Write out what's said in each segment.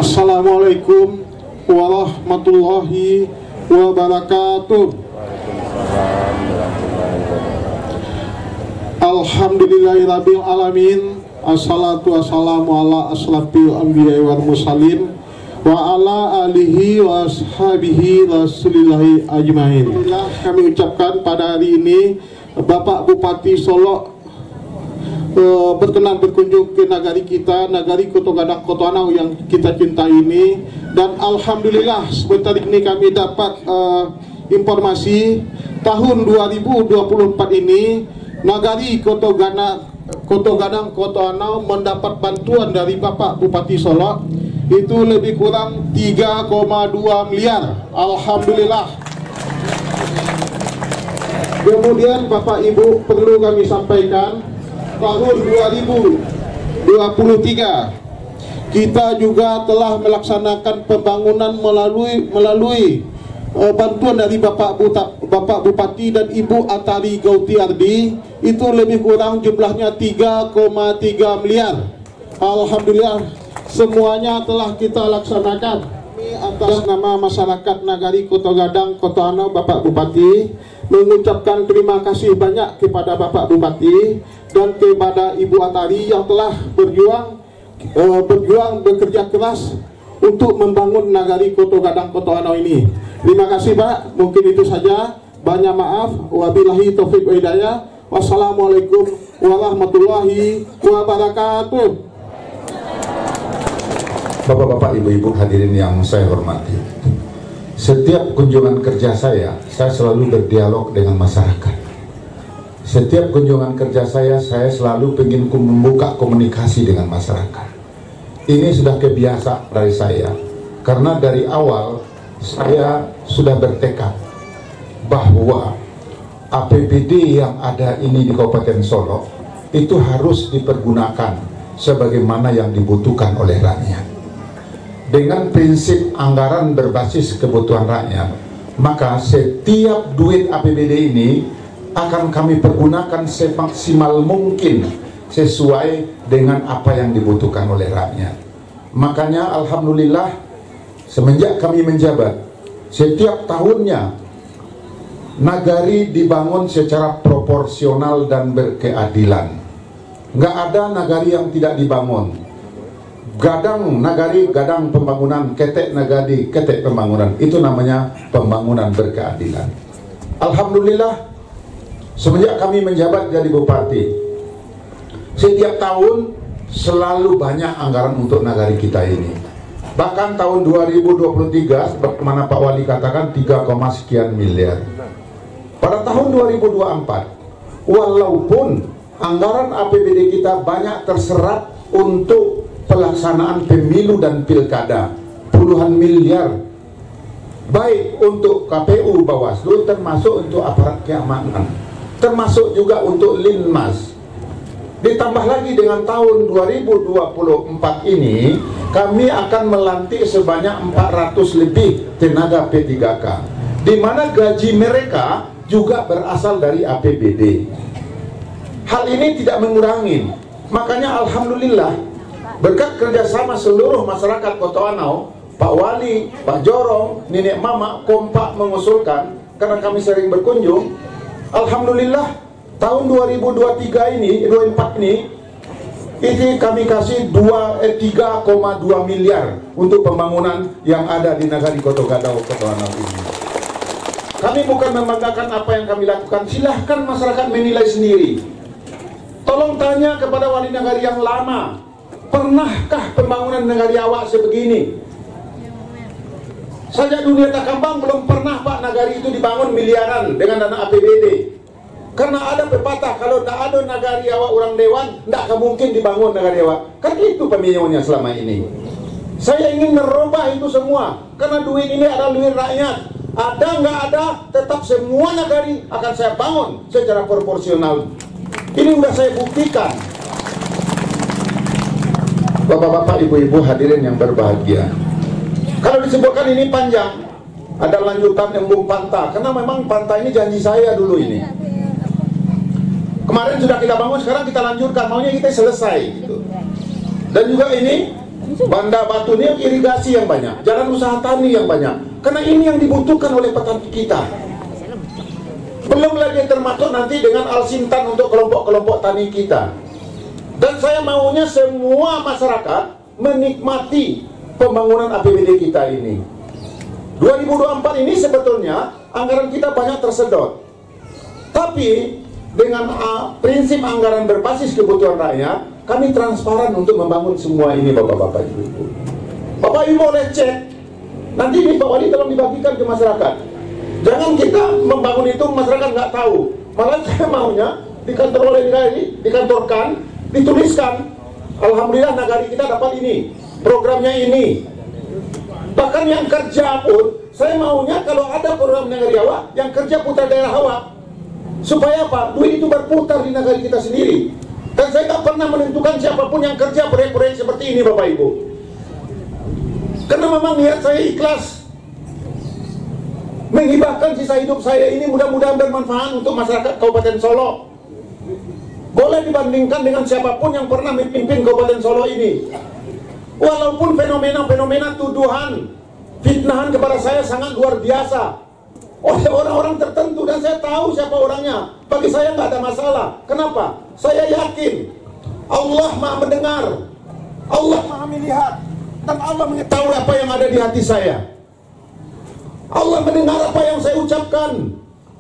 Assalamualaikum warahmatullahi wabarakatuh. Alhamdulillahirabbil alamin. Assalatu wassalamu ala asrafil anbiya'i wal mursalin wa ala alihi wa ashabihi rasulillahi ajmain. Kami ucapkan pada hari ini Bapak Bupati Solo berkenan berkunjung ke nagari kita, nagari Koto Gadang Koto Anau yang kita cintai ini. Dan alhamdulillah sebentar ini kami dapat informasi tahun 2024 ini nagari Koto Gadang Koto Anau mendapat bantuan dari Bapak Bupati Solo itu lebih kurang 3,2 miliar. Alhamdulillah. Kemudian Bapak Ibu perlu kami sampaikan, tahun 2023 kita juga telah melaksanakan pembangunan melalui bantuan dari Bapak Bupati dan Ibu Atari Gautiardi, itu lebih kurang jumlahnya 3,3 miliar. Alhamdulillah semuanya telah kita laksanakan. Atas nama masyarakat nagari Koto Gadang Koto Anau, Bapak Bupati mengucapkan terima kasih banyak kepada Bapak Bupati dan kepada Ibu Atari yang telah berjuang bekerja keras untuk membangun nagari Koto Gadang Koto Anau ini. Terima kasih Pak, mungkin itu saja. Banyak maaf, wabillahi taufiq wa hidayah. Wassalamualaikum warahmatullahi wabarakatuh. Bapak-bapak, ibu-ibu hadirin yang saya hormati, setiap kunjungan kerja saya selalu berdialog dengan masyarakat. Setiap kunjungan kerja saya selalu ingin membuka komunikasi dengan masyarakat. Ini sudah kebiasaan dari saya, karena dari awal saya sudah bertekad bahwa APBD yang ada ini di Kabupaten Solo itu harus dipergunakan sebagaimana yang dibutuhkan oleh rakyat. Dengan prinsip anggaran berbasis kebutuhan rakyat, maka setiap duit APBD ini akan kami pergunakan semaksimal mungkin sesuai dengan apa yang dibutuhkan oleh rakyat. Makanya alhamdulillah semenjak kami menjabat, setiap tahunnya nagari dibangun secara proporsional dan berkeadilan. Nggak ada nagari yang tidak dibangun. Gadang nagari, gadang pembangunan, ketek nagari, ketek pembangunan. Itu namanya pembangunan berkeadilan. Alhamdulillah semenjak kami menjabat jadi bupati, setiap tahun selalu banyak anggaran untuk nagari kita ini. Bahkan tahun 2023 sebagaimana Pak Wali katakan 3, sekian miliar. Pada tahun 2024 walaupun anggaran APBD kita banyak terserap untuk pelaksanaan pemilu dan pilkada, puluhan miliar, baik untuk KPU, Bawaslu, termasuk untuk aparat keamanan, termasuk juga untuk Linmas. Ditambah lagi dengan tahun 2024 ini kami akan melantik sebanyak 400 lebih tenaga P3K, di mana gaji mereka juga berasal dari APBD. Hal ini tidak mengurangi, makanya alhamdulillah berkat kerjasama seluruh masyarakat Koto Anau, Pak Wali, Pak Jorong, Nenek Mama kompak mengusulkan, karena kami sering berkunjung. Alhamdulillah tahun 2023 ini, 2024 ini kami kasih 3,2 miliar untuk pembangunan yang ada di nagari Koto Gadang Koto Anau ini. Kami bukan membanggakan apa yang kami lakukan, silahkan masyarakat menilai sendiri. Tolong tanya kepada wali nagari yang lama, pernahkah pembangunan nagari awak sebegini? Sejak dunia tak kembang belum pernah Pak nagari itu dibangun miliaran dengan dana APBD. Karena ada pepatah, kalau tak ada nagari awak orang dewan, tidak akan mungkin dibangun nagari awak. Kan itu pemilihnya selama ini. Saya ingin merubah itu semua, karena duit ini adalah duit rakyat. Ada nggak ada, tetap semua nagari akan saya bangun secara proporsional. Ini sudah saya buktikan. Bapak-bapak, ibu-ibu hadirin yang berbahagia, kalau disebutkan ini panjang, ada lanjutan Embung Panta, karena memang Panta ini janji saya dulu ini. Kemarin sudah kita bangun, sekarang kita lanjutkan, maunya kita selesai gitu. Dan juga ini Banda batu ini irigasi yang banyak, jalan usaha tani yang banyak. Karena ini yang dibutuhkan oleh petani kita. Belum lagi termasuk nanti dengan Al-Sintan untuk kelompok-kelompok tani kita. Dan saya maunya semua masyarakat menikmati pembangunan APBD kita ini. 2024 ini sebetulnya anggaran kita banyak tersedot. Tapi dengan prinsip anggaran berbasis kebutuhan rakyat, kami transparan untuk membangun semua ini, Bapak-bapak, Ibu-ibu. Bapak Ibu boleh cek. Nanti ini Pak Wali tolong dibagikan ke masyarakat. Jangan kita membangun itu masyarakat nggak tahu. Malah saya maunya di kantor oleh negari, dikantorkan, dituliskan. Alhamdulillah negari kita dapat ini, programnya ini. Bahkan yang kerja pun, saya maunya kalau ada program negari awak, yang kerja putar daerah awak. Supaya apa? Duit itu berputar di negara kita sendiri. Dan saya tak pernah menentukan siapapun yang kerja proyek-proyek seperti ini, Bapak Ibu. Karena memang niat saya ikhlas menghibahkan sisa hidup saya ini, mudah-mudahan bermanfaat untuk masyarakat Kabupaten Solo. Boleh dibandingkan dengan siapapun yang pernah memimpin Kabupaten Solo ini. Walaupun fenomena-fenomena tuduhan, fitnahan kepada saya sangat luar biasa oleh orang-orang tertentu, dan saya tahu siapa orangnya. Bagi saya nggak ada masalah. Kenapa? Saya yakin Allah Maha mendengar, Allah Maha melihat, dan Allah mengetahui apa yang ada di hati saya. Allah mendengar apa yang saya ucapkan,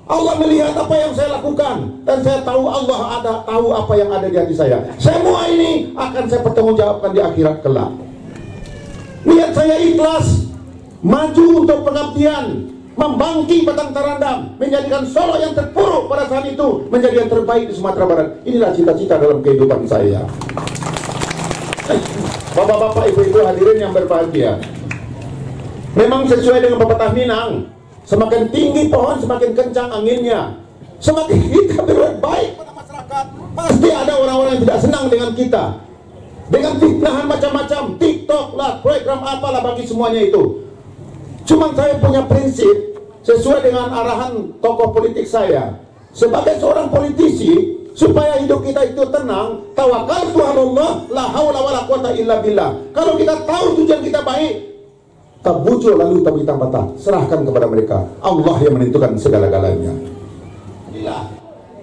Allah melihat apa yang saya lakukan, dan saya tahu Allah tahu apa yang ada di hati saya. Semua ini akan saya pertanggungjawabkan di akhirat kelak. Niat saya ikhlas, maju untuk pengabdian, membangkit Batang Tarandam, menjadikan Solo yang terpuruk pada saat itu menjadi yang terbaik di Sumatera Barat. Inilah cita-cita dalam kehidupan saya. Bapak-bapak, ibu-ibu hadirin yang berbahagia, memang sesuai dengan pepatah Minang, semakin tinggi pohon semakin kencang anginnya. Semakin kita berbuat baik pada masyarakat, pasti ada orang-orang yang tidak senang dengan kita, dengan fitnahan macam-macam, TikTok lah, program apalah, bagi semuanya itu. Cuman saya punya prinsip sesuai dengan arahan tokoh politik saya sebagai seorang politisi, supaya hidup kita itu tenang. Tawakal Tuhan Allah, la haula wala quwata illa billah. Kalau kita tahu tujuan kita baik, tabujo lalu tabitang batah, serahkan kepada mereka. Allah yang menentukan segala-galanya. Gila.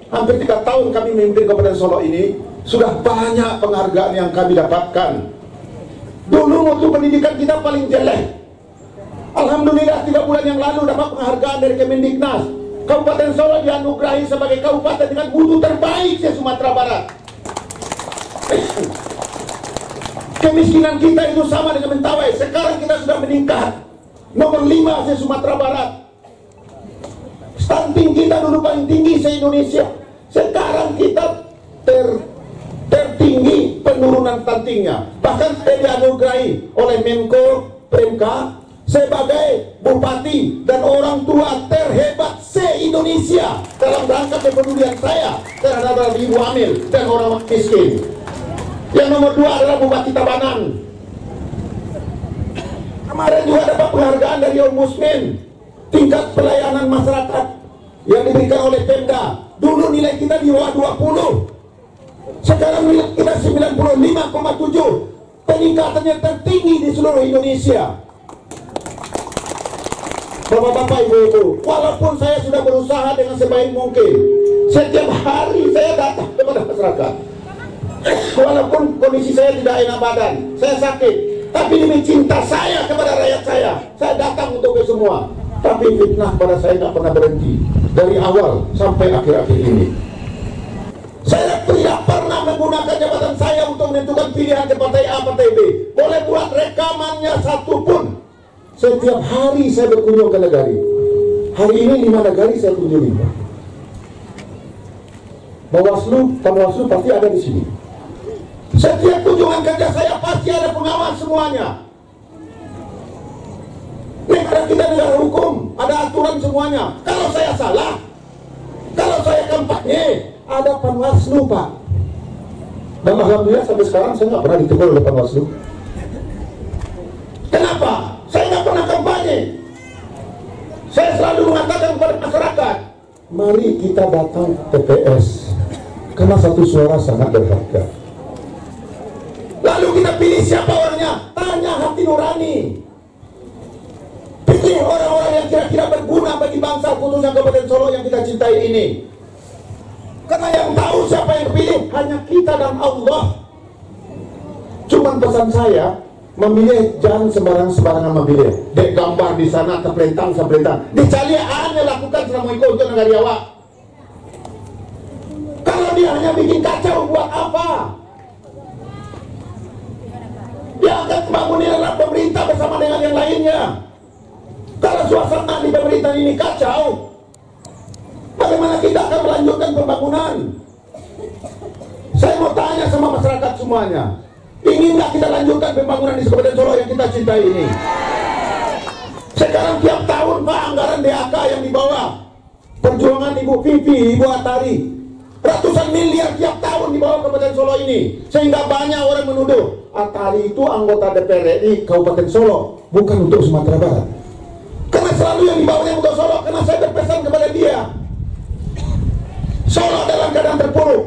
Hampir 3 tahun kami memimpin Kabupaten Solo ini, sudah banyak penghargaan yang kami dapatkan. Dulu waktu pendidikan kita paling jelek. Alhamdulillah 3 bulan yang lalu dapat penghargaan dari Kemendiknas. Kabupaten Solo dianugerahi sebagai kabupaten dengan mutu terbaik di Sumatera Barat. Kemiskinan kita itu sama dengan Mentawai. Sekarang kita sudah meningkat, nomor 5 di Sumatera Barat. Stunting kita dulu paling tinggi se-Indonesia. Sekarang kita tertinggi penurunan stuntingnya. Bahkan saya dianugerahi oleh Menko PMK sebagai bupati dan orang tua terhebat se-Indonesia dalam rangka kepedulian saya terhadap ibu hamil dan orang miskin. Yang nomor 2 adalah Bupati Tabanan. Kemarin juga dapat penghargaan dari Ombudsman, tingkat pelayanan masyarakat yang diberikan oleh Pemda. Dulu nilai kita di bawah 20, sekarang nilai kita 95,7, peningkatannya tertinggi di seluruh Indonesia. Bapak-bapak, ibu-ibu, walaupun saya sudah berusaha dengan sebaik mungkin, setiap hari saya datang kepada masyarakat. Walaupun kondisi saya tidak enak badan, saya sakit, tapi demi cinta saya kepada rakyat saya datang untuk itu semua. Tapi fitnah pada saya tidak pernah berhenti dari awal sampai akhir-akhir ini. Saya tidak pernah menggunakan jabatan saya untuk menentukan pilihan ke partai A, partai B. Boleh buat rekamannya satu pun. Setiap hari saya berkunjung ke negari. Hari ini 5 negari saya kunjungi. Bawaslu, Panwaslu pasti ada di sini. Setiap kunjungan kerja saya pasti ada pengawas semuanya. Negara kita negara hukum, ada aturan semuanya. Kalau saya salah, kalau saya kampanye, ada Panwaslu, Pak. Dan alhamdulillah sampai sekarang saya nggak pernah ditegur oleh Panwaslu. Kenapa? Saya nggak pernah kampanye. Saya selalu mengatakan kepada masyarakat, mari kita datang TPS, karena satu suara sangat berharga. Lalu kita pilih siapa orangnya. hati nurani. Pilih orang-orang yang kira-kira berguna bagi bangsa, khususnya Kabupaten Solo yang kita cintai ini. Karena yang tahu siapa yang pilih hanya kita dan Allah. Cuman pesan saya, memilih jangan sembarangan memilih. Dek gambar di sana terpelentang. Dicalia hanya lakukan selama itu untuk negara awak. Kalau dia hanya bikin kacau, buat apa? Dia akan bangunin pemerintah bersama dengan yang lainnya. Kalau suasana di pemerintah ini kacau, bagaimana kita akan melanjutkan pembangunan? Saya mau tanya sama masyarakat semuanya, inginkah kita lanjutkan pembangunan di Kabupaten Solo yang kita cintai ini? Sekarang tiap tahun Pak, anggaran DAK yang dibawa perjuangan Ibu Vivi, Ibu Atari, ratusan miliar tiap tahun dibawa Kabupaten Solo ini, sehingga banyak orang menuduh Atari itu anggota DPR RI Kabupaten Solo, bukan untuk Sumatera Barat. Karena selalu yang dibawanya untuk Solo, karena saya berpesan kepada dia, Solo dalam keadaan terpuruk.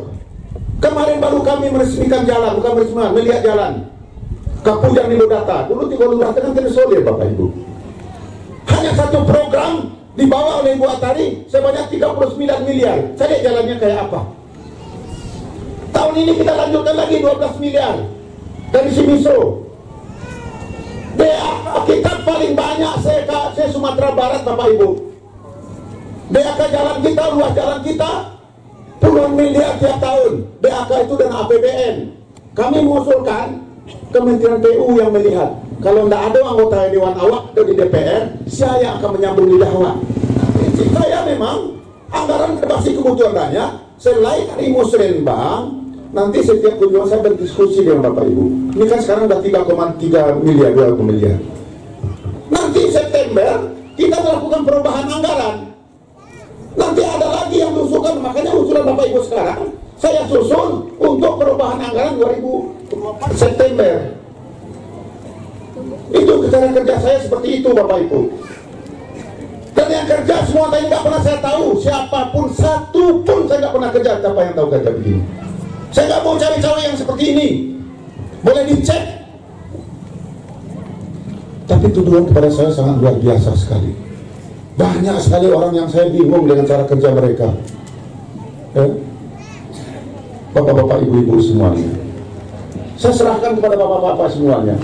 Kemarin baru kami meresmikan jalan, bukan meresmikan, melihat jalan Kapujang Nilodata. Dulu di Nilodata kan terisolir Bapak Ibu. Hanya satu program dibawa oleh Ibu Atari sebanyak 39 miliar. Saya lihat jalannya kayak apa. Tahun ini kita lanjutkan lagi 12 miliar dari Simiso. DAK kita paling banyak se Sumatera Barat Bapak Ibu. DAK jalan kita, luas jalan kita puluhan miliar tiap tahun. DAK itu dan APBN. Kami mengusulkan Kementerian PU yang melihat. Kalau tidak ada anggota Dewan Awak di DPR, saya akan menyambung lidah awak. Prinsip saya memang anggaran pasti kebutuhan banyak. Selain dari musrenbang, nanti setiap kunjungan saya berdiskusi dengan Bapak Ibu. Ini kan sekarang udah 3,3 miliar, 2 miliar. Nanti September kita melakukan perubahan anggaran. Nanti ada lagi yang diusulkan, makanya usulan Bapak Ibu sekarang saya susun untuk perubahan anggaran 2024 September. Itu cara kerja saya seperti itu Bapak Ibu. Dan yang kerja semua tadi nggak pernah saya tahu, siapapun satu pun saya nggak pernah kerja. Siapa yang tahu kerja begini? Saya nggak mau cari cawe yang seperti ini. Boleh dicek. Tapi tuduhan kepada saya sangat luar biasa sekali. Banyak sekali orang yang saya bingung dengan cara kerja mereka. Bapak-bapak, ibu-ibu semuanya, saya serahkan kepada bapak-bapak semuanya.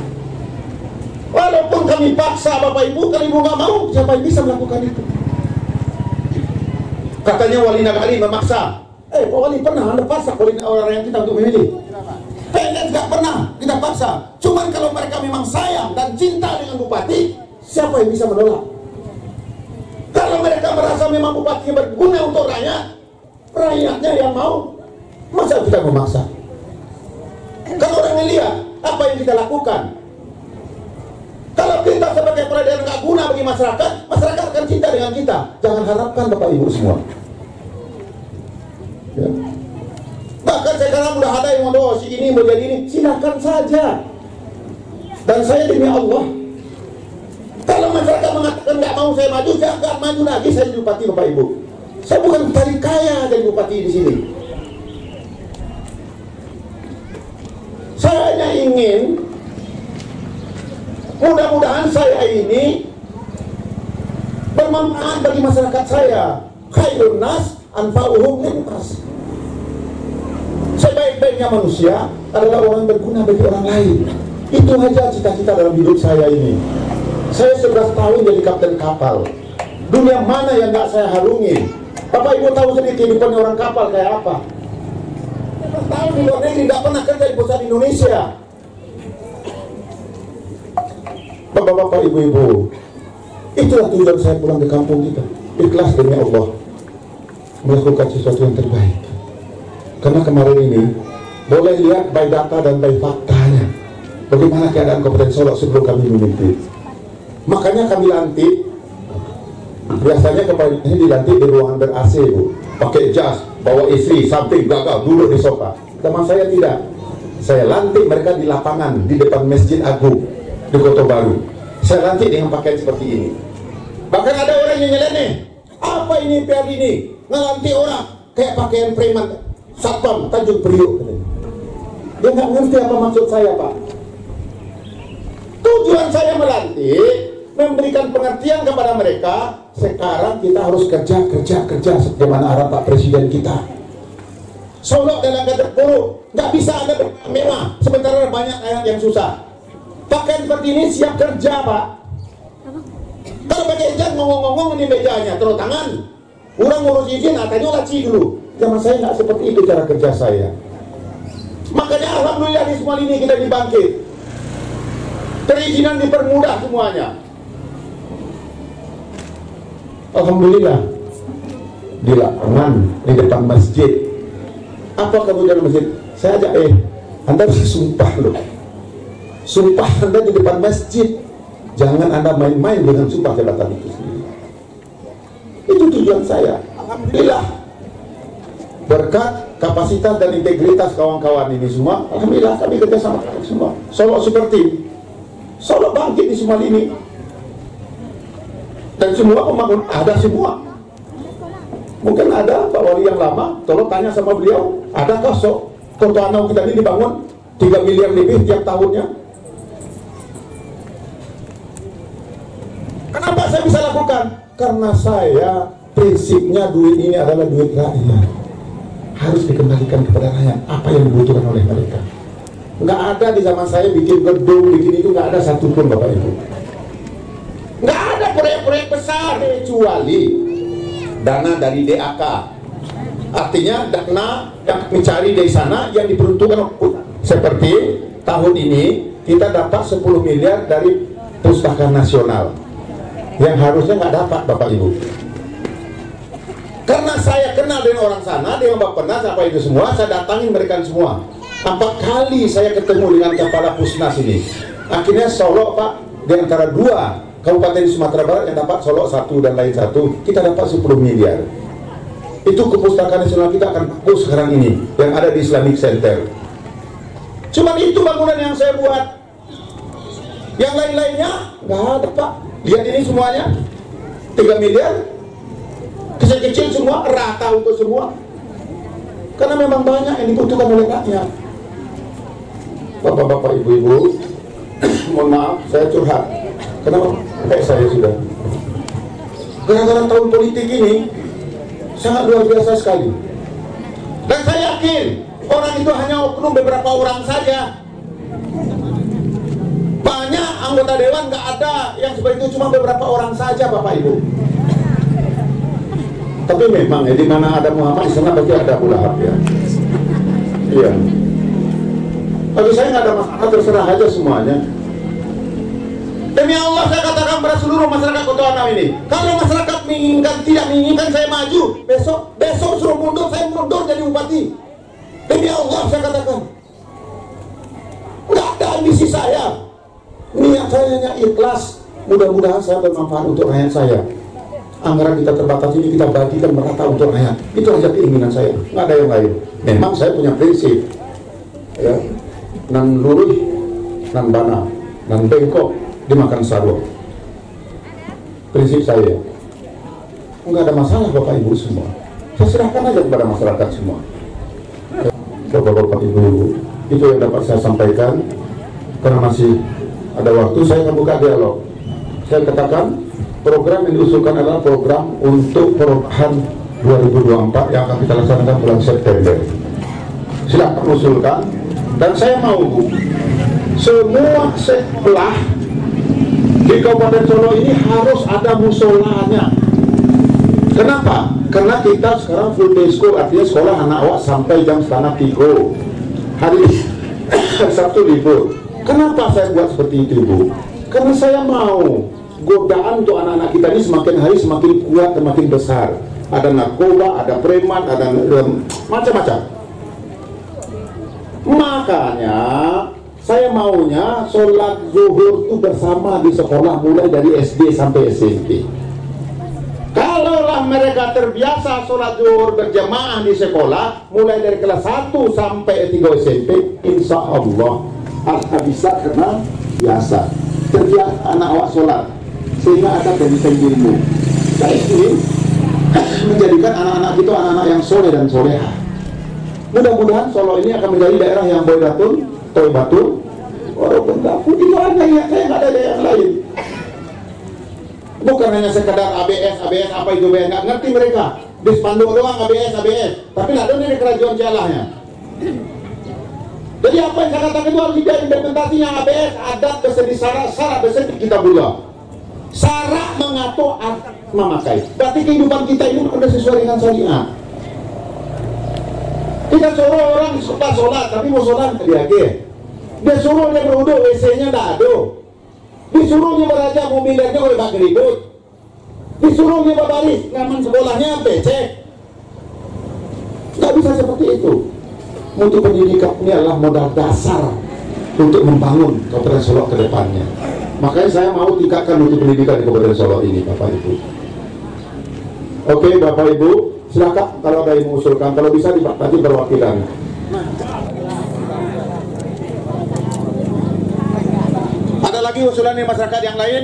Walaupun kami paksa Bapak Ibu, kalau Ibu nggak mau, siapa yang bisa melakukan itu? Katanya Wali Nagali memaksa. Pak Wali pernah Anda paksa orang yang kita untuk memilih? PNS nggak pernah kita paksa. Cuman kalau mereka memang sayang dan cinta dengan Bupati, siapa yang bisa menolak? Kalau mereka merasa memang Bupati berguna untuk rakyat, rakyatnya yang mau, masa kita memaksa? Kalau orang melihat apa yang kita lakukan, kalau kita sebagai peradaban nggak guna bagi masyarakat, masyarakat akan cinta dengan kita. Jangan harapkan Bapak Ibu semua. Ya. Bahkan sekarang udah ada yang mau si ini mau jadi ini, silakan saja. Dan saya demi Allah, kalau masyarakat mengatakan nggak mau saya maju, saya akan maju lagi saya jadi bupati Bapak Ibu. Saya bukan cari kaya jadi bupati di sini. Saya hanya ingin mudah-mudahan saya ini bermanfaat bagi masyarakat saya. Khairun nas anfa'uhum linnas. Sebaik-baiknya manusia adalah orang yang berguna bagi orang lain. Itu aja cita-cita dalam hidup saya ini. Saya 11 tahun jadi kapten kapal. Dunia mana yang gak saya harungi? Bapak Ibu tahu sendiri kehidupan orang kapal kayak apa. 11 tahun di luar negeri gak pernah kerja di pusat Indonesia. Bapak-bapak, ibu-ibu, itulah tujuan saya pulang ke kampung kita. Ikhlas demi Allah, melakukan sesuatu yang terbaik. Karena kemarin ini boleh lihat by data dan by faktanya bagaimana keadaan Kabupaten Solo sebelum kami memimpin. Makanya kami lantik, biasanya kemarin ini dilantik di ruangan ber-AC Bu, pakai jas, bawa istri, samping belakang, duduk di sofa. Teman saya tidak, saya lantik mereka di lapangan di depan Masjid Agung di Kota Baru. Saya lantik dengan pakaian seperti ini. Bahkan ada orang yang nyeleneh, apa ini PR ini? Ngelantik orang kayak pakaian preman Satpam Tanjung Priok. Dia nggak ngerti apa maksud saya Pak. Tujuan saya melantik, memberikan pengertian kepada mereka. Sekarang kita harus kerja sebagaimana arahan Pak Presiden kita. Solo dalam kata buruk, nggak bisa ada mewah, sementara banyak ayat yang susah. Pakaian seperti ini siap kerja, Pak. Kalau pakai ijaz ngomong-ngomong di mejanya, terus tangan. Kurang ngurus izin, tadi laci dulu. Zaman saya nggak seperti itu cara kerja saya. Makanya alhamdulillah di semua ini kita dibangkit. Perizinan dipermudah semuanya. Alhamdulillah. Di lapangan, di depan masjid. Apa kemudian masjid? Saya ajak, Anda bisa sumpah loh. Sumpah Anda di depan masjid. Jangan Anda main-main dengan sumpah jabatan itu sendiri. Itu tujuan saya. Alhamdulillah. Berkat kapasitas dan integritas kawan-kawan ini semua, alhamdulillah kami kerja sama semua. Solo seperti Solo bangkit di semua ini. Dan semua pembangun ada semua. Mungkin ada Pak Wali yang lama, tolong tanya sama beliau, adakah Kota Anau kita ini dibangun 3 miliar lebih tiap tahunnya? Kenapa saya bisa lakukan? Karena saya prinsipnya duit ini adalah duit rakyat. Harus dikembalikan kepada rakyat apa yang dibutuhkan oleh mereka. Nggak ada di zaman saya bikin gedung, bikin itu, nggak ada satupun Bapak Ibu. Nggak ada proyek-proyek besar kecuali dana dari DAK. Artinya dana yang mencari dari sana yang diperuntukkan. Seperti tahun ini kita dapat 10 miliar dari Pustaka Nasional yang harusnya nggak dapat Bapak Ibu. Karena saya kenal dengan orang sana, dengan Bappenas, apa itu semua, saya datangin mereka semua. 4 kali saya ketemu dengan kepala Pusnas ini. Akhirnya Solo, Pak, di antara 2 kabupaten di Sumatera Barat yang dapat Solo 1 dan lain 1, kita dapat 10 miliar. Itu kepustakaan nasional kita akan bagus sekarang ini, yang ada di Islamic Center. Cuman itu bangunan yang saya buat. Yang lain-lainnya, nggak ada Pak. Lihat ini semuanya, 3 miliar. Kecil-kecil semua, rata untuk semua. Karena memang banyak yang dibutuhkan oleh rakyat. Bapak-bapak, ibu-ibu, mohon maaf, saya curhat. Kenapa? Saya sudah. Gara-gara tahun politik ini, sangat luar biasa sekali. Dan saya yakin, orang itu hanya oknum beberapa orang saja. Banyak anggota dewan nggak ada yang seperti itu, cuma beberapa orang saja, Bapak Ibu. Tapi memang di mana ada Muhammad, di sana pasti ada Abu Lahab ya. Iya. Bagi saya nggak ada masalah, terserah aja semuanya. Demi Allah saya katakan pada seluruh masyarakat Kota Anau ini, kalau masyarakat menginginkan, tidak menginginkan saya maju, besok suruh mundur, saya mundur jadi bupati. Demi Allah saya katakan, nggak ada ambisi saya. Niat saya hanya ikhlas. Mudah-mudahan saya bermanfaat untuk rakyat saya. Anggaran kita terbatas ini kita bagikan merata untuk rakyat. Itu aja keinginan saya, nggak ada yang lain. Memang saya punya prinsip, ya, nan lurus, nan bana, nan bengkok dimakan sarwa. Prinsip saya, nggak ada masalah Bapak Ibu semua. Saya serahkan aja kepada masyarakat semua. Bapak-bapak Ibu, itu yang dapat saya sampaikan. Karena masih ada waktu, saya akan buka dialog. Saya katakan, program yang diusulkan adalah program untuk perubahan 2024 yang akan kita laksanakan bulan September. Silakan usulkan. Dan saya mau semua sekolah di Kabupaten Solo ini harus ada musolanya. Kenapa? Karena kita sekarang full day school, artinya sekolah anak awak sampai jam 2:30. Hari Sabtu libur. Kenapa saya buat seperti itu, Bu? Karena saya mau godaan untuk anak-anak kita ini semakin hari semakin kuat dan makin besar. Ada narkoba, ada preman, ada macam-macam. Makanya saya maunya sholat zuhur itu bersama di sekolah mulai dari SD sampai SMP. Kalaulah mereka terbiasa sholat zuhur berjamaah di sekolah mulai dari kelas 1 sampai 3 SMP, insya Allah akan bisa karena biasa terbiasa anak awak sholat, sehingga ada pendidikan ilmu. Saya ingin menjadikan anak-anak itu anak-anak yang soleh dan soleha. Mudah-mudahan Solo ini akan menjadi daerah yang boydatun, toibatun, walaupun kaku itu aja ya, saya nggak ada yang lain. Bukan hanya sekedar ABS apa itu nggak ngerti mereka. Di spanduk doang ABS, tapi nggak ada nih kerajuan jalahnya. Jadi apa yang saya katakan itu harus implementasinya ABS, adat bersedi syarat bersedi kita buat. Syarat mengatur memakai. Berarti kehidupan kita ini sudah sesuai dengan syariat. Kita suruh orang suka sholat, tapi mau sholat dia suruh dia berwudu, WC-nya tidak ada. Disuruh dia beraja mobilnya oleh bak ribut. Disuruh dia berbaris, raman sekolahnya becek. Nggak bisa seperti itu. Untuk pendidikan ini adalah modal dasar untuk membangun Kabupaten Solok ke depannya. Makanya saya mau tingkatkan untuk pendidikan di Kabupaten Solok ini, Bapak Ibu. Oke, Bapak Ibu, silakan kalau ada yang mengusulkan, kalau bisa nanti perwakilan. Ada lagi usulan dari masyarakat yang lain?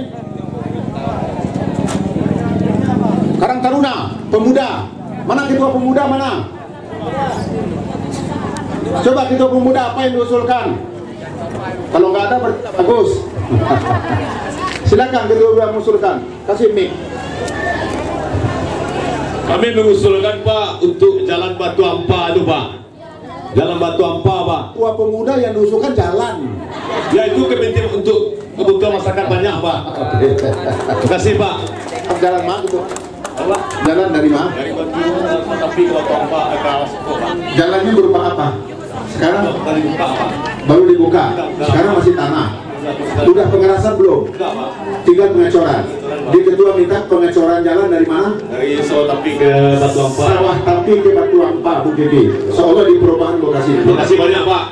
Karang Taruna, pemuda. Mana ketua pemuda mana? Coba ketua pemuda apa yang diusulkan? Kalau nggak ada bagus. Silakan ketua pemuda mengusulkan. Kasih mic. Kami mengusulkan Pak untuk jalan Batu Ampa itu Pak. Jalan Batu Ampa Pak. Ketua pemuda yang diusulkan jalan. Ya itu kepentingan untuk kebutuhan masyarakat banyak Pak. Terima kasih Pak. Jalan mana itu? Jalan dari mana? Dari Batu tapi ke Batu Ampa ke Alasiko Pak. Jalannya berupa apa? Sekarang Baru dibuka Pak. baru dibuka. Sekarang masih tanah. Sudah pengerasan belum? Enggak Pak. Tinggal pengecoran. Di ketua minta pengecoran jalan dari mana? Dari Sawah Tapi ke Batu Ampa. Sawah Tapi ke Batu Ampa, Bu Kiki. Seolah di perubahan lokasi. Terima kasih banyak Pak.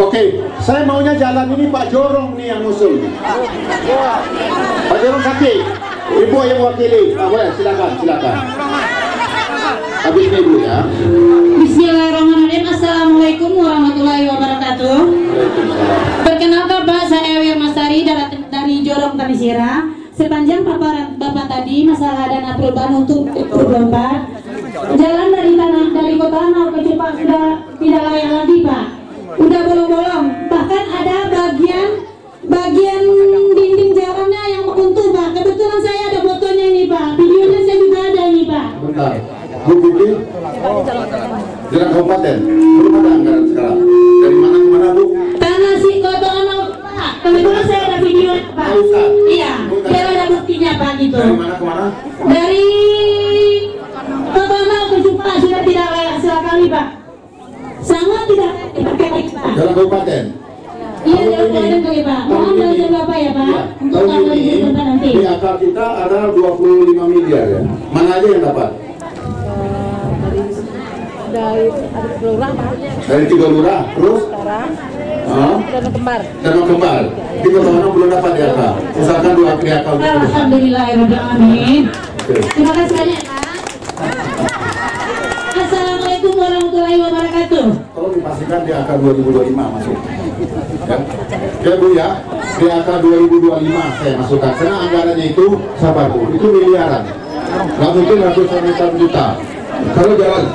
Oke, saya maunya jalan ini Pak Jorong nih yang usul. Pak Jorong sakit. Ibu yang mewakili. Boleh, silakan. Habis ini Ibu ya. Bismillahirrahmanirrahim. Assalamualaikum warahmatullahi wabarakatuh. Perkenalkan Pak, saya Wirma Sari dari Jorong Kamisira. Sepanjang paparan Bapak tadi masalah dana perubahan untuk 2024, jalan dari Kota Lanau ke Jepang sudah tidak layak lagi Pak. Udah bolong-bolong, bahkan ada bagian dinding jalannya yang runtuh Pak. Kebetulan saya ada fotonya nih Pak, videonya saya juga ada nih Pak. Bentar, Bu Kiki, jalan kabupaten, belum ada anggaran sekarang. Dari mana ke mana Bu? Tanah si Kota Lanau Pak, kebetulan saya ada video Pak. Iya, biar ada buktinya Pak gitu. Dari mana ke mana? Dari Kota Lanau ke Jepang sudah tidak layak sekali Pak. Sangat tidak dipakai Pak. Jalan kabupaten. Iya, jalan kabupaten kali Pak. Mohon bantuan Bapak ya Pak. Untuk Tahun ini nanti. di akar kita ada 25 miliar ya. Mana aja yang dapat? Dari ada lurah Pak. Dari 3 lurah, terus? Danau Kembar. Danau Kembar. Di Kota Lanau belum dapat di akar. Misalkan 2 akar akar. Alhamdulillahirrahmanirrahim. Terima kasih banyak Pak. Assalamualaikum warahmatullahi wabarakatuh. Tolong dipastikan di angka 2025 masuk. Ya Bu ya, di angka 2025 saya masukkan. Karena anggarannya itu, sabar Bu, itu miliaran. Nggak mungkin ratusan juta. Kalau jalan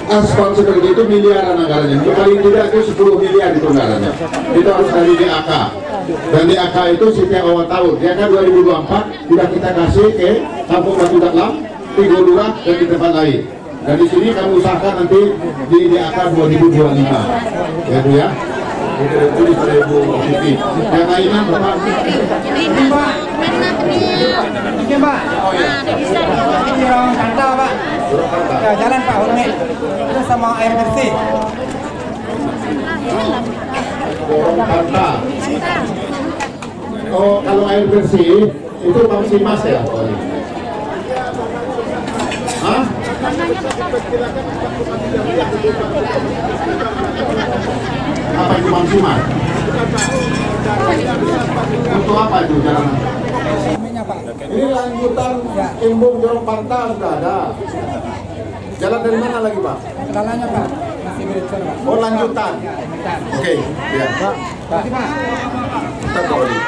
aspal seperti itu miliaran anggarannya. Untuk paling tidak itu 10 miliar itu anggarannya. Itu harus dari DAK. Dan DAK itu setiap awal tahun. DAK 2024 sudah kita kasih ke Kampung Batu Daklam, Tigo Lurah, dan di tempat lain. Dan di sini kami usahakan nanti di DAK 2025. Ya Bu ya. Itu dari Ibu Siti. Yang lainnya Bapak. Ini Pak. Ini Pak. Ini orang Kanta Pak. Ya, jalan Pak Hormit. Terus sama air bersih. Orang Kanta. Oh, kalau air bersih itu Maksimas ya? Hah? Apa itu Maksimas? Untuk apa itu jalan? Ini lanjutan Embung Jorong Panta sudah ada. Jalan dari mana lagi Pak? Jalannya Pak. Masih berecor Pak. Oh lanjutan. Oke, ya. Pak. Kita tahu ini.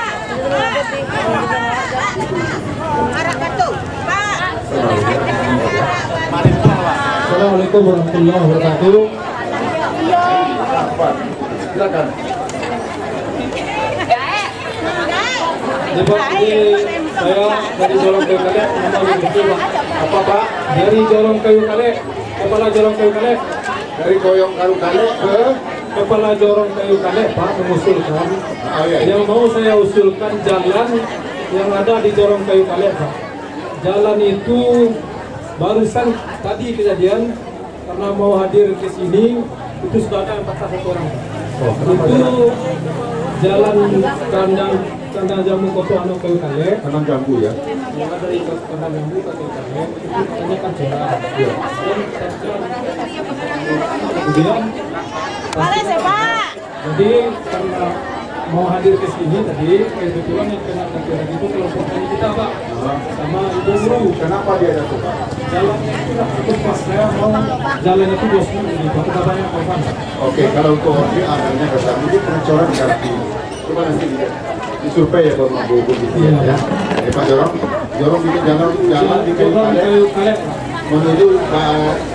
Assalamualaikum warahmatullahi wabarakatuh. Silakan. Pak, ini saya dari Jorong Kayu Kale, nama begitu Pak. Apa Pak? Dari Jorong Kayu Kale, Kepala Jorong Kayu Kale, Dari Koyong Kayu Kale ke Kepala Jorong Kayu Kale, Pak, mengusulkan iya. yang mau saya usulkan jalan yang ada di Jorong Kayu Kale, Pak. Jalan itu barusan tadi kejadian karena mau hadir ke sini itu sudah ada 41 orang. Itu jalan kandang jamu Koto Ano Kayu Kale, Kandang Jambu ya. yang ada di kandang jamu Kayu Kale itu katanya kan jalan. Kemudian jadi karena mau hadir ke sini tadi kebetulan yang kena terjadi itu kelompok tani kita Pak sama ibu guru. Kenapa dia jatuh Pak? Jalannya itu tidak pas, saya mau jalan itu 2 minggu ini Pak, tidak banyak korban. Oke, kalau untuk orgi adanya kesana itu pencoran kaki. Coba nanti disurvei ya kalau mau gitu ya. Pak Jorong bikin jalan di Kayu Kale menuju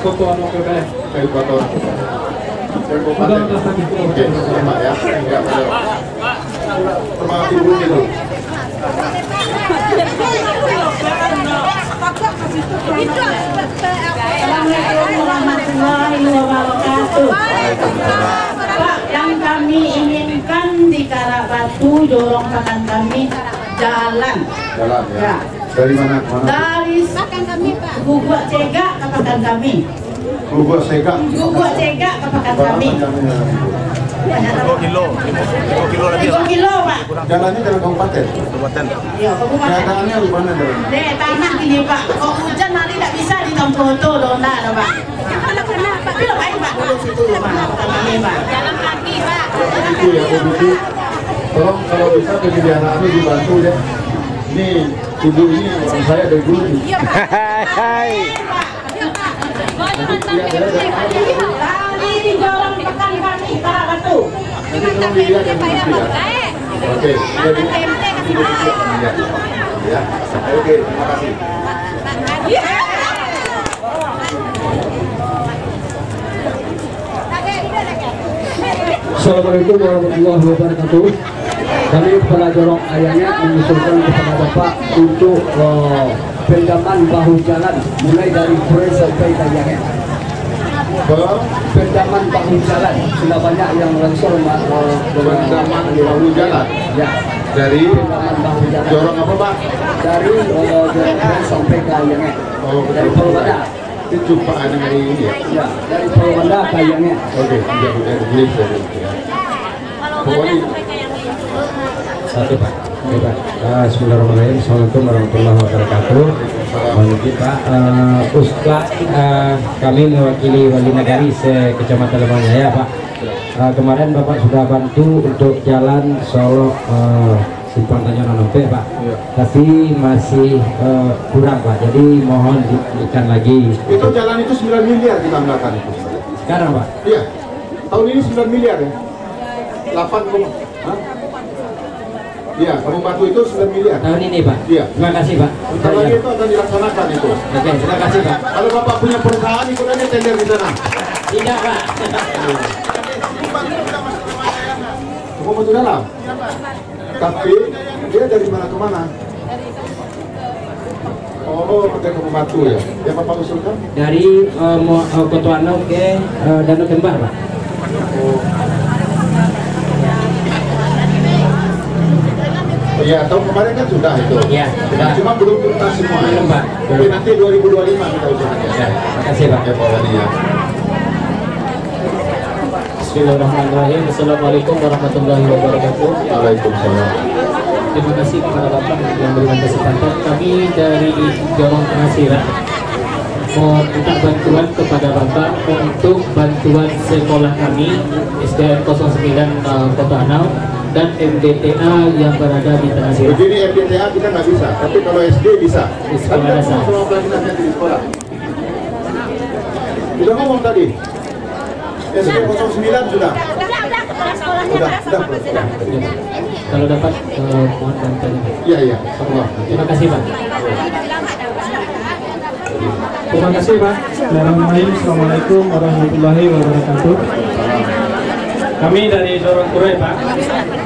Koto Ano Kayu Kale. Kayu Koto. Oke, Pak ya. Ya, sama ibu itu. Assalamualaikum warahmatullahi wabarakatuh. Pak, yang kami inginkan di Karabatu, Jorong Pakan kami jalan. Jalan ya. Ya. Dari mana ke mana? Dari Guguk Cega ke Pakan kami. Guguk Cega. Guguk Cega ke Pakan kami. 5 kilo Pak. Jalannya jalan kabupaten. Iya, kabupaten. Keadaannya gimana jalan? Tanah gini Pak. Kalau hujan nanti tidak bisa di Tompoto, Donda, Pak. Belum baik Pak dulu situ Pak. Pak. Jalan kaki Pak. Itu ya, begitu. Tolong kalau bisa penyediaan ini dibantu ya. Ini ibu ini orang saya dari dulu. Hai. Dari Jorong Pakan kami Karabatu. Nanti tolong dilihat yang begitu ya. Oke, jadi ya. Oke, terima kasih. Assalamualaikum warahmatullahi wabarakatuh. Kami Kepala Jorong Ayangnya mengusulkan kepada Bapak untuk pendaman bahu jalan mulai dari Pura sampai Kayangnya. Pendaman bahu jalan sudah banyak yang longsor Pendaman bahu jalan. Ya. Dari Pendaman bahu jalan. Jorong apa Pak? Dari Pura sampai Kayangnya. Oh, Dari Purwanda. Itu Pak Anang ini ya. Ya, dari Purwanda Kayangnya. Oke, tidak boleh ya. Pokoknya Satu Pak. Oke Pak. Bismillahirrahmanirrahim. Assalamualaikum warahmatullahi wabarakatuh. Mungkin Pak Ustaz, kami mewakili Wali Nagari Kecamatan Lembang Jaya Pak. Kemarin Bapak sudah bantu untuk jalan Solo Simpang Tanjung Nompe Pak. Tapi masih kurang Pak. Jadi mohon diberikan lagi. itu jalan itu 9 miliar kita anggarkan itu. Sekarang Pak. Iya. Tahun ini 9 miliar ya. 8, iya, kamu bantu itu 9 miliar. Tahun ini Pak. Iya. Terima kasih Pak. Bentar lagi itu akan dilaksanakan itu. Oke, terima kasih Pak. Kalau Bapak punya perusahaan ikut aja tender di sana. Tidak Pak. Kamu masuk dalam. Tapi dia dari mana ke mana? Oh, pakai kamu batu ya. Yang Bapak usulkan? Dari Kotoano ke Danau Kembar Pak. Iya, tahun kemarin kan sudah itu. Iya, sudah. Cuma belum tuntas semua. Belum, Pak. Tapi nanti 2025 kita usahakan. Ya, terima kasih Pak. Ya, Pak Wali ya. Bismillahirrahmanirrahim. Assalamualaikum warahmatullahi wabarakatuh. Waalaikumsalam. Terima kasih kepada Bapak yang memberikan kesempatan. Kami dari Jorong Pengasira mau minta bantuan kepada Bapak untuk bantuan sekolah kami SDN 09 Kota Anau dan MDTA yang berada di Pengasira. Begini MDTA kita nggak bisa, tapi kalau SD bisa. Di sekolah Kan dasar. Selama pelajaran nanti di sekolah. Sudah ngomong tadi. SD 09 sudah. Sudah. Kalau dapat mohon bantuan. Iya, iya. Allah. Terima kasih Pak. Terima kasih Pak. Bismillahirrahmanirrahim. Assalamualaikum warahmatullahi wabarakatuh. Kami dari Jorong Kurai, Pak.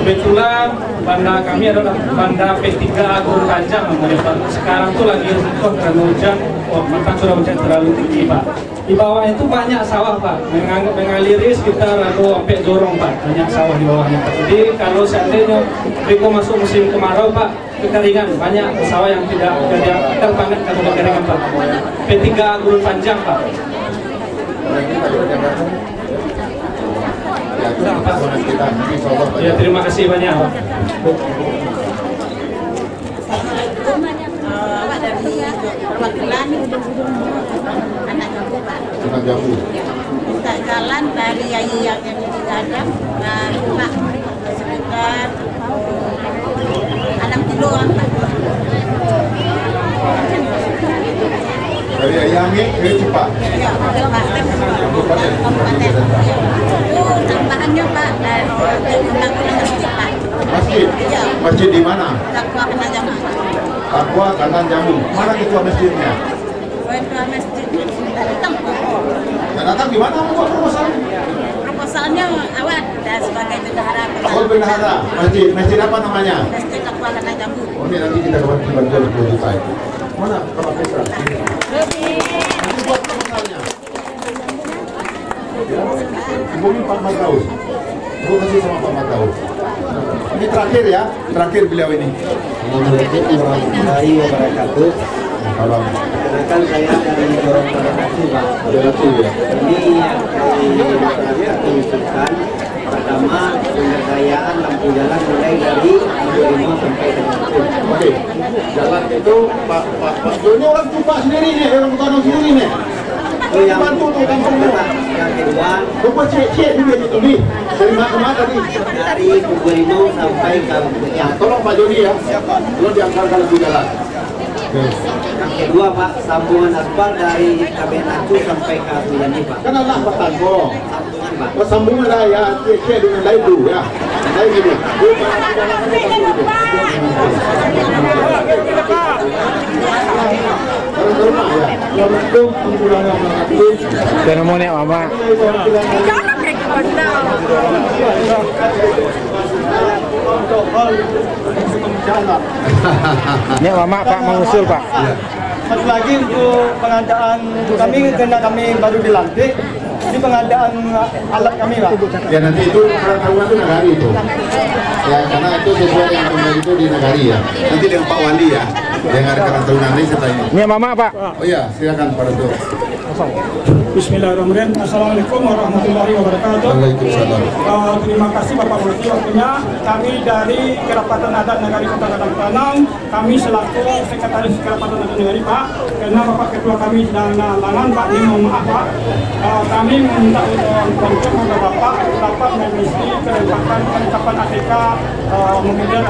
Kebetulan banda kami adalah banda P3 Gurun Panjang, Pak. Sekarang tuh lagi runtuh karena hujan, memang sudah hujan terlalu tinggi, Pak. Di bawah itu banyak sawah, Pak. Mengaliri sekitar atau sampai Jorong, Pak. Banyak sawah di bawahnya, Pak. Jadi kalau seandainya Riko masuk musim kemarau, Pak, kekeringan, banyak sawah yang tidak terpanen karena kekeringan, Pak. P3 Gurun Panjang, Pak. Ya, terima kasih banyak, Pak. Perwakilan anak jambu, Pak. Anak jambu. Minta jalan dari yang digadang Pak sekitar 6 kiloan, Pak. Dari Ayangin ke Cipak. Ya, Pak. Kabupaten. Tambahannya, Pak, dari pembangunan masjid, Pak. Masjid? Iya. Masjid di mana? Takwa Kanan Jambu, Pak. Takwa Kanan Jambu. Mana ketua masjidnya? Ketua masjid datang, Pak. Datang di mana buat proposal? Proposalnya awal dan sebagai bendahara. Oh, bendahara. Masjid apa namanya? Masjid Takwa Kanan Jambu. Oh, ini nanti kita dapat bantuan 10 juta itu. Mana Pak Petra? Nanti buat proposalnya. Ini Pak Mataus. Terima kasih sama Pak Mataus. Ini terakhir ya, terakhir beliau ini. Assalamualaikum warahmatullahi wabarakatuh. Salam. Perkenalkan saya dari Jorong Terima Pak. Ya. Ini yang kami masyarakat mengusulkan pertama pemberdayaan lampu jalan mulai dari 25 sampai 30. Oke, jalan itu Pak ini orang Tupak sendiri nih, orang Bukano sendiri nih. Itu yang bantu tuh kampung Pak. Yang kedua, lupa cek juga itu nih. Dari mana tadi? dari Kuburino sampai ke Ya, tolong Pak Joni ya. Tolong dianggarkan lampu jalan. yang kedua Pak, sambungan aspal dari Kabenacu sampai ke Suyani, Pak. Kan Allah Pak Tanggo. Sambungan, Pak. Oh, sambungan lah ya, cek dengan lain dulu ya. Lain dulu. Pneumonia Mama. Ini Mama Pak mengusul Pak. Satu lagi untuk pengadaan kami, karena kami baru dilantik, ini pengadaan alat kami, Pak. Ya nanti itu peraturan itu negari itu. Ya karena itu sesuai yang kemarin itu di negari ya. Nanti dengan Pak Wali ya. Yang ada peraturan nanti setelah ini. Ini Mama Pak. Oh iya, silakan Pak Dato. Bismillahirrahmanirrahim. Assalamualaikum warahmatullahi wabarakatuh. Waalaikumsalam. Terima kasih Bapak Bupati waktunya. Kami dari Kerapatan Adat Nagari Kota Gadang Tanang, kami selaku Sekretaris Kerapatan Adat Nagari Pak, karena Bapak Ketua kami sedang halangan Pak, ini mohon maaf Pak. Kami meminta bantuan kepada Bapak dapat mengisi kelengkapan ATK mobil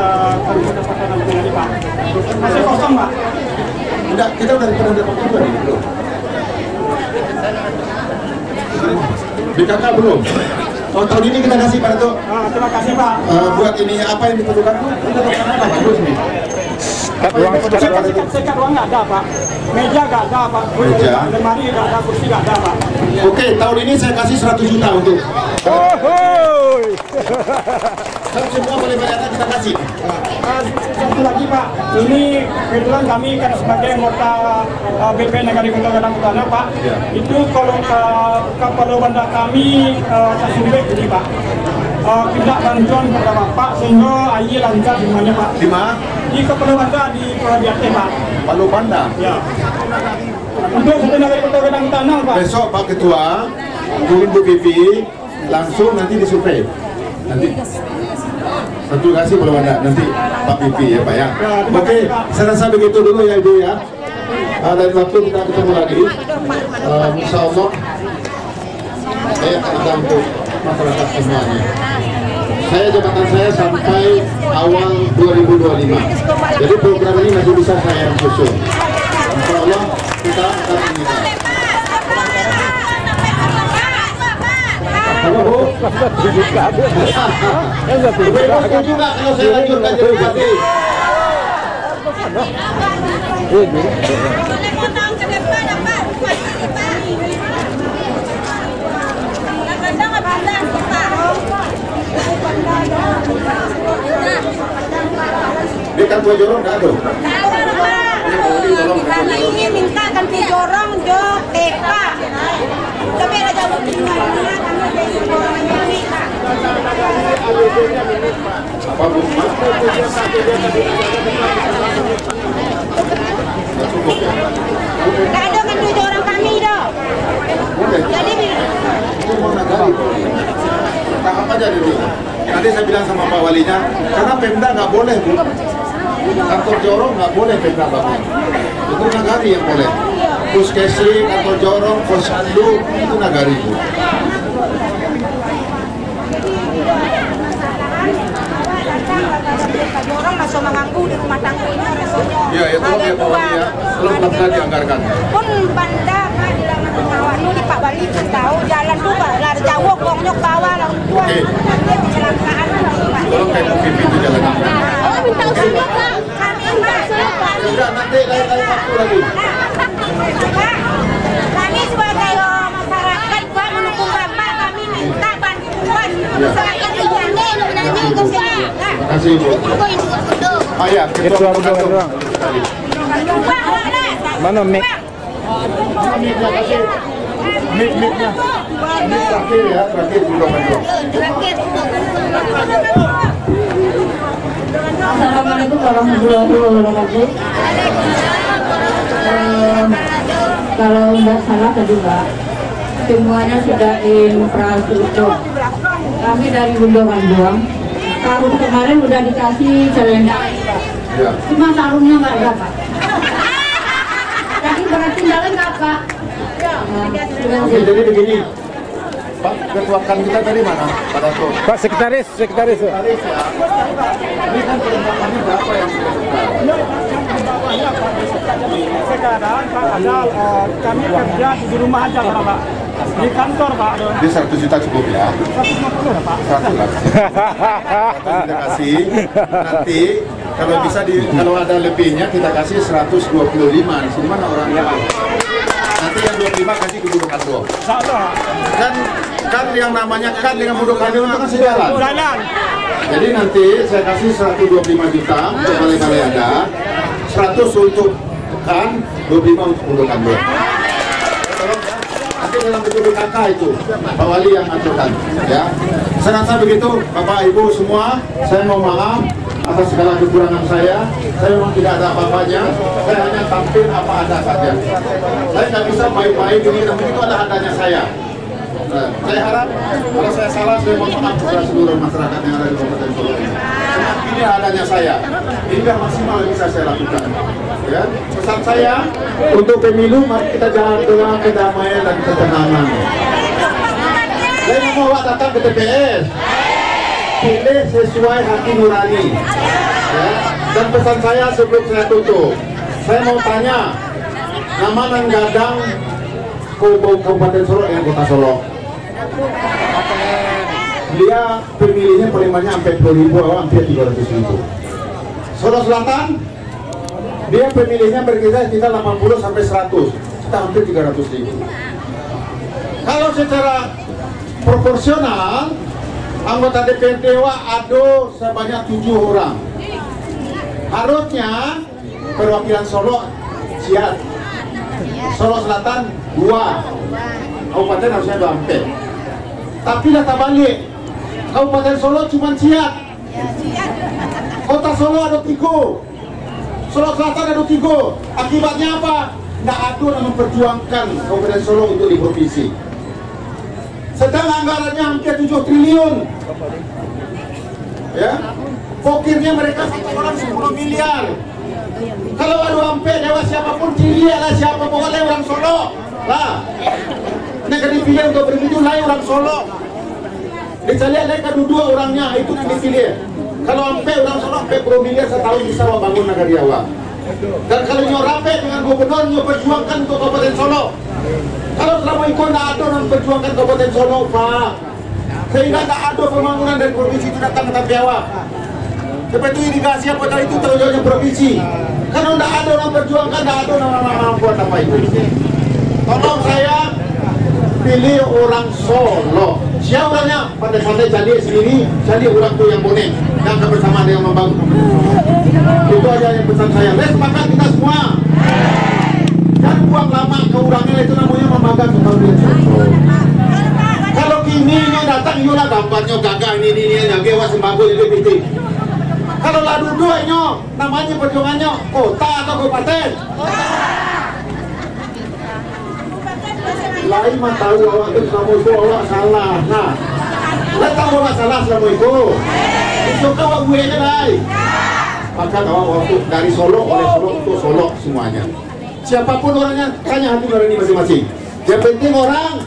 Kerapatan Adat Nagari Pak. Masih kosong Pak. Enggak, kita udah pernah dapat juga nih belum? BKK belum? Oh, tahun ini kita kasih Pak Dato. Terima kasih Pak. Buat ini apa yang diperlukan Bu? Kita dapat apa bagus nih. Sekat ruang nggak ada Pak. Meja nggak ada Pak. Meja. Lemari nggak ada, kursi nggak ada Pak. Oke, tahun ini saya kasih 100 juta untuk. Semua boleh bayar kita kasih. Satu lagi Pak, ini kebetulan kami kan sebagai anggota BP Nagari Kota Gadang Utara Pak, itu kalau kapal bandar kami Kasubek ini Pak, tidak bantuan kepada Bapak sehingga air lancar semuanya Pak. Di mana? Di kapal bandar di Pulau Biarte Pak. Palu Banda. Ya. Untuk satu Nagari Kota Gadang Utara Pak. Besok Pak Ketua, turun Bu Pipi, langsung nanti disurvei. Nanti. Satu kasih belum ada, nanti Pak Pipi ya Pak ya. Oke, saya rasa begitu dulu ya Ibu ya. Dari waktu kita ketemu lagi. Insya Allah saya akan untuk masyarakat semuanya. Jabatan saya sampai awal 2025. Jadi program ini masih bisa saya susun. Insya Allah kita akan mengikat. Halo Bu. Setuju nggak kalau saya lanjutkan jadi bupati? Kantor Jorong nggak ada. Karena ini minta kan di Jorong jo TK. Tapi ada jauh tinggal kami dari Jorongnya minta. Apa Bu? Nggak ada kan 7 orang kami dong. Jadi itu mau nagari. Tahap aja dulu. Tadi saya bilang sama Pak Walinya, karena Pemda nggak boleh Bu. Kantor Jorong nggak boleh Pemda bangun. Itu nagari yang boleh. Puskesi, kantor Jorong, Posyandu itu nagari Bu. Jorong masuk mengganggu di rumah tangga ini resolusi. Iya, ya tolong ya Pak Wali ya. Tolong benar dianggarkan. Pun banda kan di dalam awak nu di Pak Wali pun tahu jalan tu lari jauh gongnyok bawah lang tua. Kecelakaan. Tolong kayak PVP itu jalan. Oh, minta usulnya Pak. Kami minta usulnya Pak. Sudah nanti lain waktu lagi. Kami sebagai masyarakat Pak mendukung Bapak, kami minta bantuan masyarakat ini nanya ke sini. Terima kasih Bu. Oh ya, ketua kantor doang. Mana mic? Mic-nya. Mic terakhir ya, terakhir juga kantor. Assalamualaikum warahmatullahi wabarakatuh. Kalau nggak salah tadi Pak, semuanya sudah infrastruktur. Kami dari Bundaran doang. Tahun kemarin udah dikasih selendang. Ya. Cuma sarungnya nggak dapat. Jadi berarti jalan nggak Pak? Oke, jadi begini. Pak, ketua kan kita dari mana? Pada tuh. Pak sekretaris. Sekretaris ya. Ini kan perempuannya berapa yang Sekarang Pak ada kami kerja di rumah aja Pak. Di kantor Pak. Di 100 juta cukup ya? 150 Pak. 100 lah. 100 kita kasih. Nanti kalau bisa kalau ada lebihnya kita kasih 125. Di sini mana orangnya? Nanti yang 25 kasih ke Budo Kando. Kan yang namanya kan dengan Budo Kando itu kan sejalan. Jadi nanti saya kasih 125 juta untuk balai-balai ada, 100 untuk kan, 25 untuk Budo Kando. Nanti dalam bentuk BKK itu Pak Wali yang aturkan ya. Saya rasa begitu Bapak Ibu semua, saya mau maaf atas segala kekurangan saya memang tidak ada apa-apanya, saya hanya tampil apa ada saja. Saya nggak bisa main-main ini, tapi itu ada adanya saya. Nah, saya harap kalau saya salah, saya mohon maaf kepada seluruh masyarakat yang ada di Kabupaten Solo ini. Ini adanya saya, ini yang maksimal yang bisa saya lakukan. Ya, pesan saya untuk pemilu, mari kita jalan dengan kedamaian dan ketenangan. Saya mau datang ke TPS, pilih sesuai hati nurani. Ya. Dan pesan saya sebelum saya tutup, saya mau tanya, nama nang gadang Kabupaten Solo dengan Kota Solo. Dia pemilihnya paling banyak sampai 10.000, hampir 300.000. Solo Selatan, dia pemilihnya berkisar 80 sampai 100, kita hampir 300.000. Kalau secara proporsional, anggota DPRD ada sebanyak 7 orang. Harusnya perwakilan Solo siap. Solo Selatan 2, Kabupaten harusnya 2. Tapi data balik, Kabupaten Solo cuma siap. Kota Solo ada 3, Solo Selatan ada 3. Akibatnya apa? Nggak ada yang memperjuangkan Kabupaten Solo untuk di provinsi. Sedang anggarannya hampir 7 triliun. Ya, pokirnya mereka satu orang 10 miliar. Kalau ada sampai lewat siapapun cilik lah, siapa boleh orang Solo lah. Mereka dipilih untuk begitu lain orang Solo. Dicari mereka 2 orangnya itu yang dipilih. Kalau sampai orang Solo sampai 10 miliar setahun bisa bangun negara awak. Dan kalau nyorape dengan gubernur perjuangkan untuk Kabupaten Solo. Kalau selama itu tidak ada yang perjuangkan Kabupaten Solo, Pak, sehingga tidak ada pembangunan dari provinsi itu datang ke Tapiawa. Seperti irigasi apa tadi itu tanggung jawabnya provinsi. Kalau tidak ada orang perjuangkan, tidak ada orang buat apa itu. Tolong saya pilih orang Solo. Siapa orangnya? Pandai-pandai jadi sendiri, jadi orang tuh yang bonek. dan kebersamaan yang membangun. Itu aja yang pesan saya. Sepakat kita semua. Dan buang lama keurangan itu namanya memagang kebahagiaan. Kalau kini ini datang yola dampaknya gagal ini yang gewa sembako ini PT. Kalau ladu duanya namanya perjuangannya kota atau kabupaten. Lain mah tahu awak itu kamu itu awak salah. Nah, kita tahu awak salah selama itu. Disuka awak gue aja lain. Maka awak waktu dari Solo oleh Solo untuk Solo semuanya. Siapapun orangnya tanya hati orang ini masing-masing. Yang penting orang.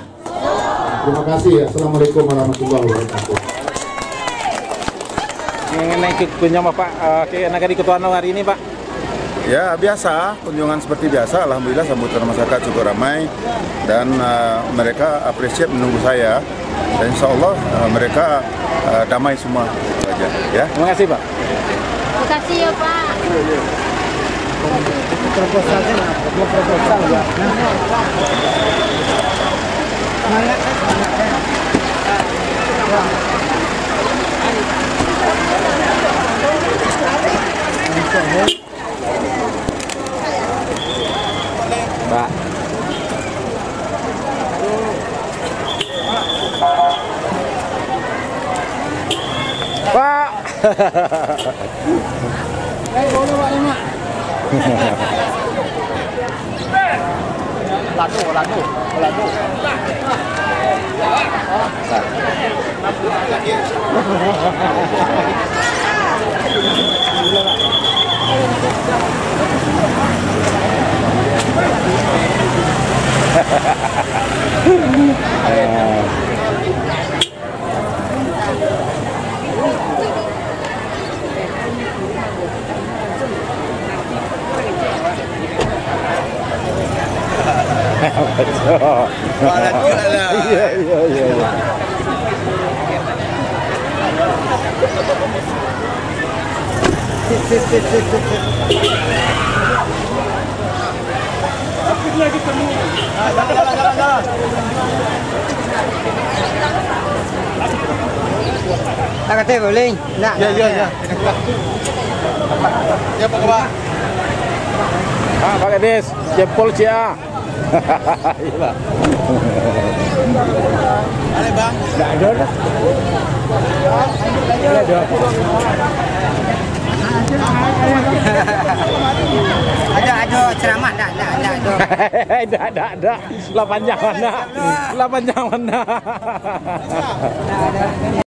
Terima kasih. Assalamualaikum warahmatullahi wabarakatuh. Mengenai kunjungan Bapak ke Nagari Ketuano hari ini, Pak? Ya, biasa, kunjungan seperti biasa. Alhamdulillah sambutan masyarakat cukup ramai dan mereka appreciate menunggu saya. Dan insya Allah mereka damai semua. Itu aja, ya. Terima kasih, Pak. Terima kasih ya, Pak. Proposalnya apa? Proposal ya. Pak. Pak. Ladu. Iya. Jalan. Tak kata boleh. Nak. Ya. Ya, Pak. Pak Kades, jempol cia. Iya. Ada, Bang? Enggak ada dah. Ada ceramah tak ada. Lah panjang mana?